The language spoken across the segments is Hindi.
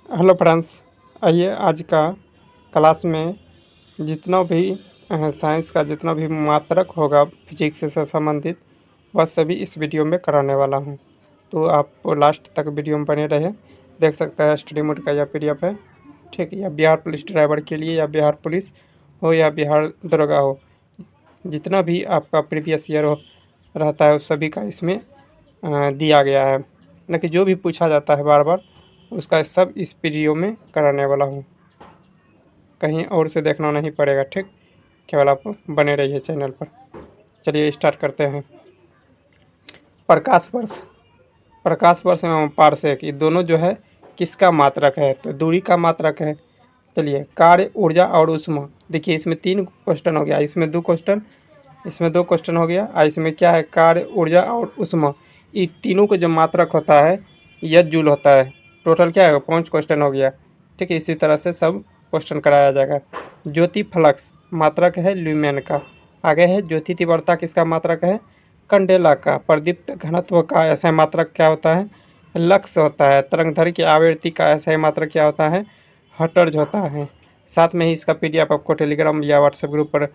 हेलो फ्रेंड्स, आइए आज का क्लास में जितना भी साइंस का जितना भी मात्रक होगा फिजिक्स से संबंधित वह सभी इस वीडियो में कराने वाला हूं। तो आप लास्ट तक वीडियो में बने रहे। देख सकते हैं स्टडी मोड का यह पीडीएफ है, ठीक। या बिहार पुलिस ड्राइवर के लिए, या बिहार पुलिस हो या बिहार दरोगा हो, जितना भी आपका प्रीवियस ईयर हो रहता है उस सभी का इसमें दिया गया है। न कि जो भी पूछा जाता है बार बार उसका सब इस वीडियो में कराने वाला हूँ, कहीं और से देखना नहीं पड़ेगा, ठीक। केवल आप बने रहिए चैनल पर। चलिए स्टार्ट करते हैं। प्रकाश वर्ष, प्रकाश वर्ष एवं पारसेक ये दोनों जो है किसका मात्रक है? तो दूरी का मात्रक है। चलिए, कार्य, ऊर्जा और ऊष्मा। देखिए इसमें 3 क्वेश्चन हो गया, इसमें 2 क्वेश्चन, इसमें 2 क्वेश्चन हो गया, और इसमें क्या है? कार्य, ऊर्जा और ऊष्मा। ये तीनों का जो मात्रक होता है यह जूल होता है। टोटल क्या है? 5 क्वेश्चन हो गया, ठीक है। इसी तरह से सब क्वेश्चन कराया जाएगा। ज्योति फ्लक्स मात्रक है ल्यूमेन का। आगे है ज्योति तीव्रता, किसका मात्रक है? कंडेला का। प्रदीप्त घनत्व का ऐसा मात्रक क्या होता है? लक्स होता है। तरंगधर की आवृत्ति का ऐसा मात्रक क्या होता है? हर्ट्ज होता है। साथ में ही इसका पीडीएफ आपको टेलीग्राम या व्हाट्सएप ग्रुप पर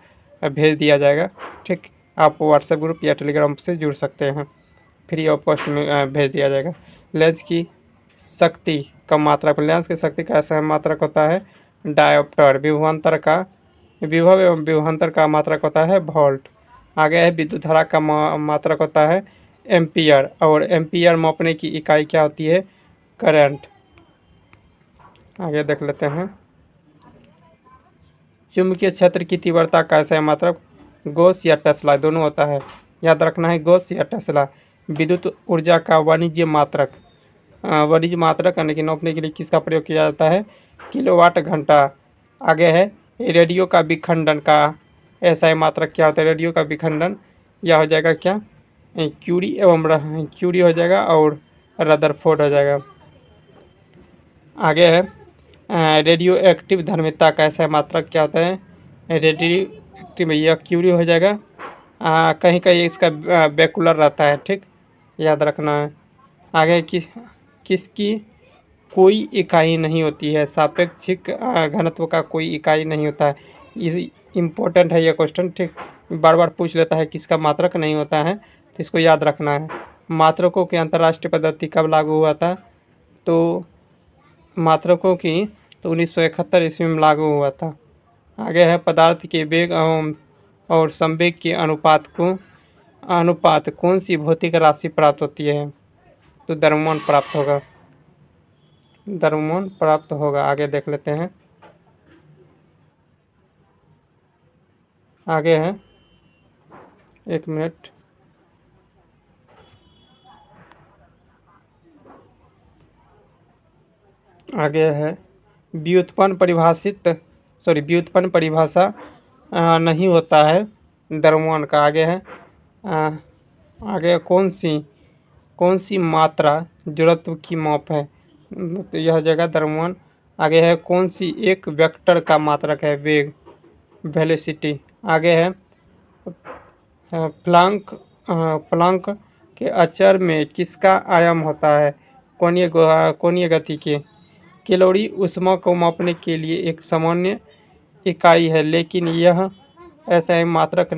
भेज दिया जाएगा, ठीक। आप व्हाट्सएप ग्रुप या टेलीग्राम से जुड़ सकते हैं, फ्री ऑफ कॉस्ट में भेज दिया जाएगा। लेंस की शक्ति का मात्रक, लेंस की शक्ति का ऐसा मात्रक होता है डायोप्टर। विभवांतर का, विभव एवं विभवांतर का मात्रक होता है वोल्ट। आगे है विद्युत धारा का मात्रक होता है एम्पियर, और एम्पियर मापने की इकाई क्या होती है? करंट। आगे देख लेते हैं। चुंबकीय क्षेत्र की तीव्रता का ऐसा मात्रक गॉस या टेस्ला दोनों होता है, याद रखना है, गॉस या टेस्ला। विद्युत ऊर्जा का वाणिज्य मात्रक, वाणिज्य मात्रक यानी कि नापने के लिए किसका प्रयोग किया जाता है? किलोवाट घंटा। आगे है रेडियो का विखंडन का ऐसा मात्रक क्या होता है? रेडियो का विखंडन यह हो जाएगा क्या? क्यूरी एवं क्यूरी हो जाएगा, और रदरफोर्ड हो जाएगा। आगे है रेडियो एक्टिव धर्मिता का ऐसा मात्रक क्या होता है? रेडियो एक्टिव, यह क्यूरी हो जाएगा। कहीं कहीं इसका बेकुलर रहता है, ठीक, याद रखना है। आगे किसकी कोई इकाई नहीं होती है? सापेक्षिक घनत्व का कोई इकाई नहीं होता है। ये इम्पोर्टेंट है ये क्वेश्चन, ठीक। बार बार पूछ लेता है किसका मात्रक नहीं होता है, तो इसको याद रखना है। मात्रकों की अंतर्राष्ट्रीय पद्धति कब लागू हुआ था? तो मात्रकों की तो 1971 ईस्वी में लागू हुआ था। आगे है पदार्थ के वेग और संवेग के अनुपात कौन सी भौतिक राशि प्राप्त होती है? तो द्रव्यमान प्राप्त होगा, द्रव्यमान प्राप्त होगा। आगे देख लेते हैं। आगे है, एक मिनट, आगे है व्युत्पन्न परिभाषा नहीं होता है द्रव्यमान का। आगे है आगे कौन सी मात्रा जड़त्व की माप है? तो यह जगह द्रव्यमान। आगे है कौन सी एक वेक्टर का मात्रक है? वेग, वेलोसिटी। आगे है प्लांक के अचर में किसका आयाम होता है? कोणीय गति के। कैलोरी ऊष्मा को मापने के लिए एक सामान्य इकाई है, लेकिन यह ऐसा ही मात्रक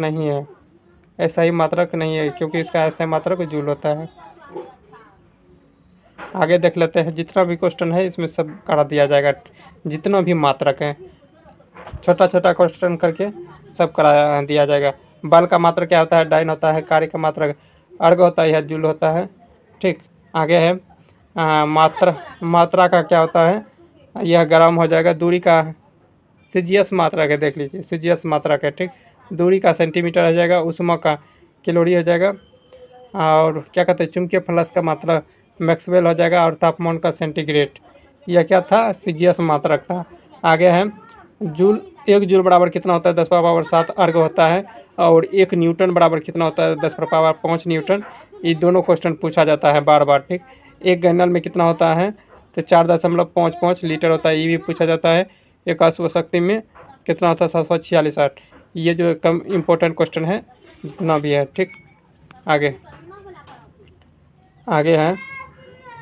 नहीं है, क्योंकि इसका ऐसा मात्रक जूल होता है। आगे देख लेते हैं। जितना भी क्वेश्चन है इसमें सब करा दिया जाएगा, जितना भी मात्रक है छोटा छोटा क्वेश्चन करके सब करा दिया जाएगा। बल का मात्रक क्या होता है? डाइन होता है। कार्य का मात्रक अर्ग होता है या जूल होता है, ठीक। आगे है मात्रा का क्या होता है? यह ग्राम हो जाएगा। दूरी का सीजीएस मात्रक है, देख लीजिए, सीजीएस मात्रक है, ठीक। दूरी का सेंटीमीटर हो जाएगा। ऊष्मा का कैलोरी हो जाएगा। और क्या कहते हैं, चुंबकीय फ्लक्स का मात्रा मैक्सवेल हो जाएगा। और तापमान का सेंटीग्रेड, यह क्या था? सीजीएस मात्रक था। आगे है जूल, 1 जूल बराबर कितना होता है? 10⁻7 अर्ग होता है। और 1 न्यूटन बराबर कितना होता है? 10⁻5 न्यूटन। ये दोनों क्वेश्चन पूछा जाता है बार बार, ठीक। 1 गैलन में कितना होता है? तो 4.55 लीटर होता है, ये भी पूछा जाता है। एक अश्व शक्ति में कितना होता है? 746। ये जो कम इम्पोर्टेंट क्वेश्चन है जितना भी है, ठीक। आगे है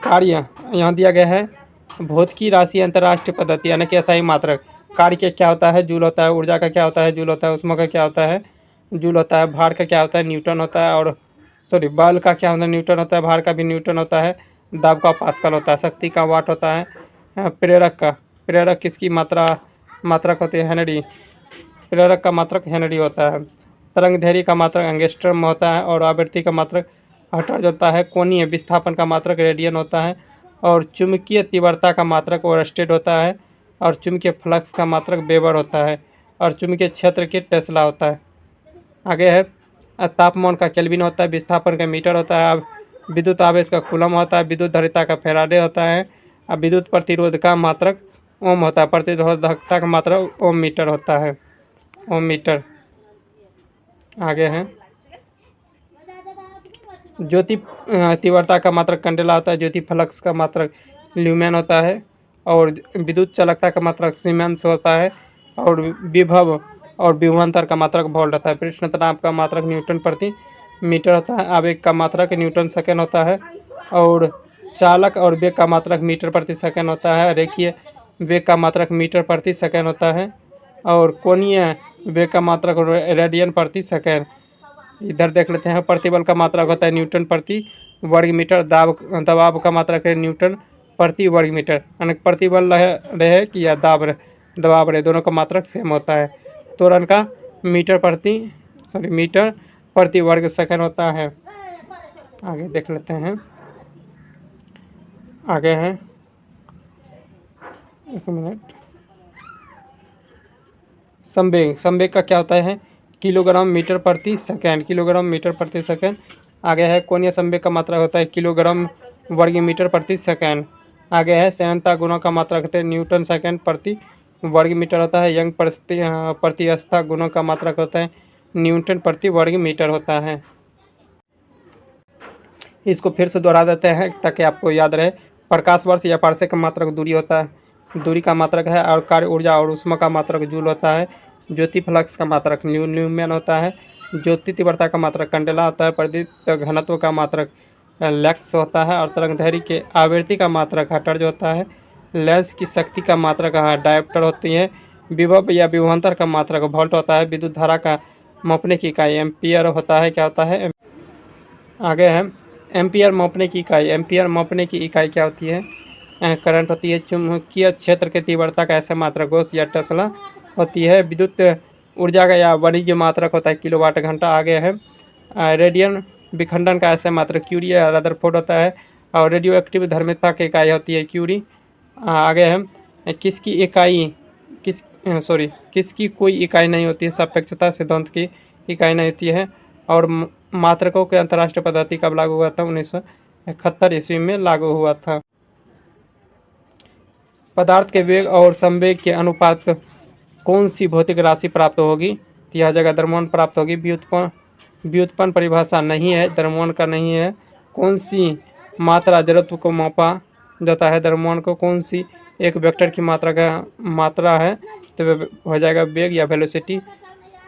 कार्य, यहाँ दिया गया है भौतिकी राशि अंतर्राष्ट्रीय पद्धति यानी कि एसआई मात्रक। कार्य का क्या होता है, जूल होता है। ऊर्जा का क्या होता है, जूल होता है। उष्मा का क्या होता है, जूल होता है। भार का क्या होता है, न्यूटन होता है। और सॉरी, बल का क्या होता है, न्यूटन होता है। भार का भी न्यूटन होता है। दाब का पास्कल होता है। शक्ति का वाट होता है। प्रेरक किसकी मात्रक होती है, हेनरी। प्रेरक का मात्रक हेनरी होता है। तरंग दैर्घ्य का मात्रक एंगस्ट्रम होता है। और आवृत्ति का मात्रक हर्ट्ज होता है। कोणीय विस्थापन का मात्रक रेडियन होता है। और चुंबकीय तीव्रता का मात्रक ओरस्टेड होता है। और चुंबकीय फ्लक्स का मात्रक वेबर होता है। और चुंबकीय क्षेत्र के टेस्ला होता है। आगे है तापमान का केल्विन होता है। विस्थापन का मीटर होता है। अब विद्युत आवेश का कूलम होता है। विद्युत धारिता का फैराडे होता है। अब विद्युत प्रतिरोध का मात्रक ओम होता है। प्रतिरोधकता का मात्रक ओम मीटर होता है, ओम मीटर। आगे है ज्योति तीव्रता का मात्रक कैंडेला होता है। ज्योति फ्लक्स का मात्रक ल्यूमेन होता है। और विद्युत चालकता का मात्रक सीमेंस होता है। और विभव और विभवांतर का मात्रक वोल्ट होता है। पृष्ठ तनाव का मात्रक न्यूटन प्रति मीटर होता है। आवेग का मात्रक न्यूटन सेकेंड होता है। और चालक और वेग का मात्रक मीटर प्रति सेकेंड होता है। रेखीय वेग का मात्रक मीटर प्रति सेकेंड होता है। और कोणीय वेग का मात्रक रेडियन प्रति सेकेंड। इधर देख लेते हैं। प्रतिबल का मात्रक होता है न्यूटन प्रति वर्ग मीटर। दबाव का मात्रक है न्यूटन प्रति वर्ग मीटर। यानी प्रतिबल रहे कि या दबाव रहे, दोनों का मात्रक सेम होता है। त्वरण का मीटर प्रति वर्ग सेकंड होता है। आगे देख लेते हैं। आगे है, एक मिनट। संवेग का क्या होता है, किलोग्राम मीटर प्रति सेकंड। किलोग्राम मीटर प्रति सेकंड। आगे है कोणीय संवेग का मात्रक होता है किलोग्राम वर्ग मीटर प्रति सेकंड। आगे है श्यानता गुणों का मात्रक होता है न्यूटन सेकंड प्रति वर्ग मीटर होता है। यंग प्रतिस्थता गुणों का मात्रक होता है न्यूटन प्रति वर्ग मीटर होता है। इसको फिर से दोहरा देते हैं ताकि आपको याद रहे। प्रकाश वर्ष या पारसेक का मात्रक दूरी होता है, दूरी का मात्रक है। और कार्य ऊर्जा और ऊष्मा का मात्रक जूल होता है। ज्योति फ्लक्स का मात्रक ल्यूमेन होता है। ज्योति तीव्रता का मात्रक कैंडेला होता है। प्रदीप्त घनत्व का मात्रक लैक्स होता है। और तरंग दैर्घ्य के आवृत्ति का मात्रक हर्ट्ज होता है। लेंस की शक्ति का मात्रक डायोप्टर होती है। विभव या विभवांतर का मात्रक वोल्ट होता है। विद्युत धारा का मापने की इकाई एम्पियर होता है। क्या होता है, आगे है एम्पियर मापने की इकाई। एम्पियर मापने की इकाई क्या होती है, करंट होती है। चुंबकीय क्षेत्र के तीव्रता का ऐसे मात्रक गोस या टेस्ला होती है। विद्युत ऊर्जा का या वाणिज्य मात्रक होता है किलोवाट घंटा। आगे है रेडियन विखंडन का ऐसे मात्रक क्यूरी या रदरफोर्ड होता है। और रेडियो एक्टिव धर्मिता की इकाई होती है क्यूरी। आगे है किसकी इकाई किसकी कोई इकाई नहीं होती है, सापेक्षता सिद्धांत की इकाई नहीं होती है। और मात्रकों के अंतर्राष्ट्रीय पद्धति कब लागू हुआ था, 1971 ईस्वी में लागू हुआ था। पदार्थ के वेग और संवेग के अनुपात कौन सी भौतिक राशि प्राप्त होगी, तो यह जगह द्रव्यमान प्राप्त होगी। व्युत्पन्न परिभाषा नहीं है, द्रव्यमान का नहीं है। कौन सी मात्रा जड़त्व को मापा जाता है, द्रव्यमान को। कौन सी एक वेक्टर की मात्रा है, तो हो जाएगा वेग या वेलोसिटी।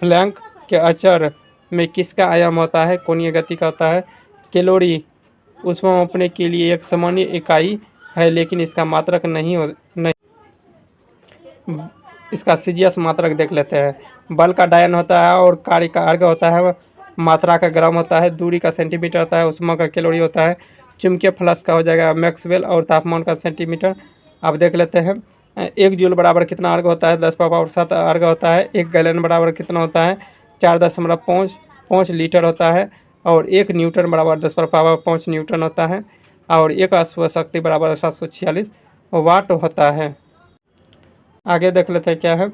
प्लैंक के अचर में किसका आयाम होता है, कोणीय गति का होता है। कैलोरी ऊष्मा मापने के लिए एक सामान्य इकाई है, लेकिन इसका मात्रक नहीं। इसका सीजीएस मात्रक देख लेते हैं। बल का डायन होता है। और कार्य का अर्घ होता है, मात्रा का ग्राम होता है। दूरी का सेंटीमीटर होता है। उष्मा का कैलोरी होता है। चुंबकीय फ्लक्स का हो जाएगा मैक्सवेल। और तापमान का सेंटीमीटर। अब देख लेते हैं। 1 जूल बराबर कितना अर्घ होता है, 10⁻7 अर्घ होता है। 1 गैलन बराबर कितना होता है, 4.5 लीटर होता है। और 1 न्यूटन बराबर 10⁻5 न्यूटन होता है। और 1 अश्व शक्ति बराबर 746 वाट होता है। आगे देख लेते हैं क्या है।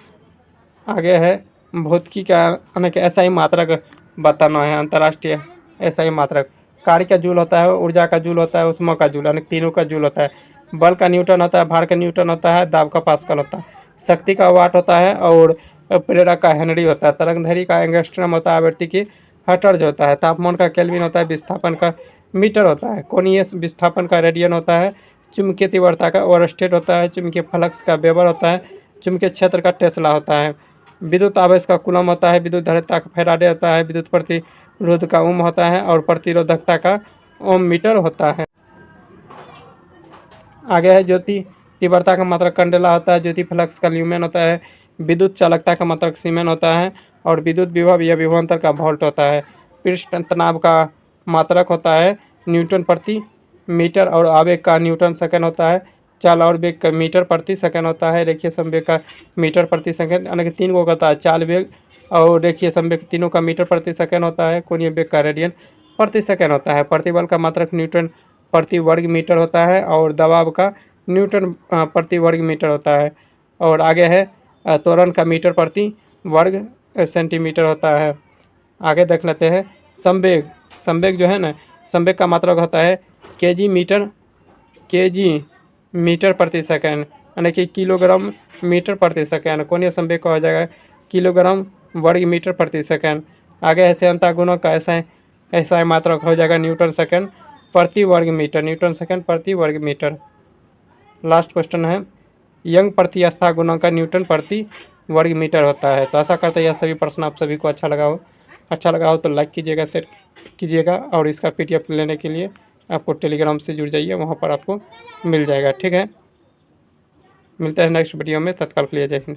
आगे है भौतिकी का अनेक ऐसा ही मात्रक बताना है, अंतर्राष्ट्रीय ऐसा ही मात्रक। कार्य का जूल होता है, ऊर्जा का जूल होता है, उष्मा का जूल, अनेक तीनों का जूल होता है। बल का न्यूटन होता है, भार का न्यूटन होता है, दाब का पास्कल होता है, शक्ति का वाट होता है। और प्रेरक का हेनरी होता है। तरंग दैर्घ्य का एंगस्ट्रम होता है। आवृत्ति की हर्ट्ज होता है। तापमान का केल्विन होता है। विस्थापन का मीटर होता है। कोणीय विस्थापन का रेडियन होता है। चुंबकीय तीव्रता का ओरस्टेड होता है। चुंबकीय फ्लक्स का वेबर होता है। चुंबकीय क्षेत्र का टेस्ला होता है। विद्युत आवेश का कूलम होता है। विद्युत धारिता का फैराडे होता है। विद्युत प्रतिरोध का ओम होता है। और प्रतिरोधकता का ओम मीटर होता है। आगे है ज्योति तीव्रता का मात्रक कंडेला होता है। ज्योति फ्लक्स का ल्यूमेन होता है। विद्युत चालकता का मात्रक सीमेन होता है। और विद्युत विभव या विभवांतर का वोल्ट होता है। पृष्ठ तनाव का मात्रक होता है न्यूटन प्रति मीटर और आवेग का न्यूटन सेकंड होता है। चाल और वेग का मीटर प्रति सेकंड होता है। रेखीय संवेग का मीटर प्रति सेकंड, यानी कि 3 को होता है चाल वेग और रेखीय संवेग, तीनों का मीटर प्रति सेकंड होता है। कोणीय वेग का रेडियन प्रति सेकंड होता है। प्रतिबल का मात्रक न्यूटन प्रति वर्ग मीटर होता है और दबाव का न्यूटन प्रति वर्ग मीटर होता है। और आगे है त्वरण का मीटर प्रति वर्ग सेंटीमीटर होता है। आगे देख लेते हैं संवेग। संवेग जो है ना, संवेग का मात्रक होता है केजी मीटर प्रति सेकंड, यानी कि किलोग्राम मीटर प्रति सेकंड। कोणीय संवेग का हो जाएगा किलोग्राम वर्ग मीटर प्रति सेकंड। आगे है श्यानता गुणक का ऐसा मात्रक हो जाएगा न्यूटन सेकंड प्रति वर्ग मीटर, न्यूटन सेकंड प्रति वर्ग मीटर। लास्ट क्वेश्चन है यंग प्रतिस्थापकता गुणक का न्यूटन प्रति वर्ग मीटर होता है। तो आशा करते हैं यह सभी प्रश्न आप सभी को अच्छा लगा हो तो लाइक कीजिएगा, शेयर कीजिएगा और इसका PDF लेने के लिए आपको टेलीग्राम से जुड़ जाइए, वहाँ पर आपको मिल जाएगा। ठीक है, मिलते हैं नेक्स्ट वीडियो में, तत्काल के लिए जय हिंद।